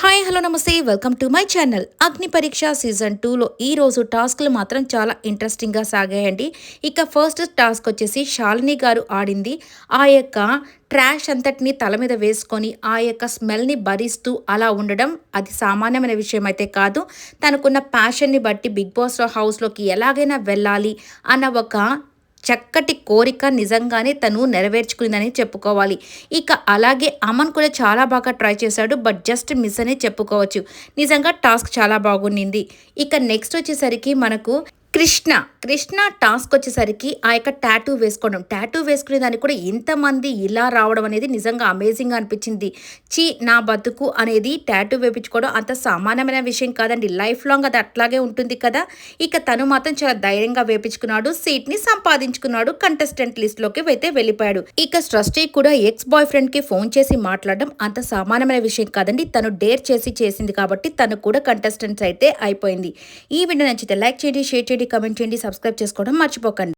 Hi hello నమస్తే welcome to my channel అగ్ని పరీక్ష సీజన్ 2లో ఈరోజు టాస్క్లు మాత్రం చాలా ఇంట్రెస్టింగ్గా సాగాయండి. ఇక ఫస్ట్ టాస్క్ వచ్చేసి శాలిని గారు ఆడింది. ఆ యొక్క ట్రాష్ అంతటిని తల మీద వేసుకొని ఆ యొక్క స్మెల్ని భరిస్తూ అలా ఉండడం అది సామాన్యమైన విషయం అయితే కాదు. తనకున్న ప్యాషన్ని బట్టి బిగ్ బాస్ హౌస్లోకి ఎలాగైనా వెళ్ళాలి అన్న ఒక చక్కటి కోరిక నిజంగానే తను నెరవేర్చుకుందని చెప్పుకోవాలి. ఇక అలాగే అమన్ కూడా చాలా బాగా ట్రై చేశాడు. బట్ జస్ట్ మిస్ అనే చెప్పుకోవచ్చు. నిజంగా టాస్క్ చాలా బాగుండింది. ఇక నెక్స్ట్ వచ్చేసరికి మనకు కృష్ణ టాస్క్ వచ్చేసరికి ఆ యొక్క టాటూ వేసుకోవడం. టాటూ వేసుకునే దానికి కూడా ఇంతమంది ఇలా రావడం అనేది నిజంగా అమేజింగ్గా అనిపించింది. నా బతుకు అనేది టాటూ వేపించుకోవడం అంత సామాన్యమైన విషయం కాదండి. లైఫ్ లాంగ్ అది అట్లాగే ఉంటుంది కదా. ఇక తను మాత్రం చాలా ధైర్యంగా వేపించుకున్నాడు. సీట్ని సంపాదించుకున్నాడు. కంటెస్టెంట్ లిస్ట్లోకి అయితే వెళ్ళిపోయాడు. ఇక సృష్టి కూడా ఎక్స్ బాయ్ ఫ్రెండ్కి ఫోన్ చేసి మాట్లాడడం అంత సామాన్యమైన విషయం కాదండి. తను డేర్ చేసింది కాబట్టి తను కూడా కంటెస్టెంట్స్ అయితే అయిపోయింది. ఈ వీడియో నచ్చితే లైక్ చేయండి, షేర్ చేయండి, కమెంట్ చేయండి, సబ్స్క్రైబ్ చేసుకోవడం మర్చిపోకండి.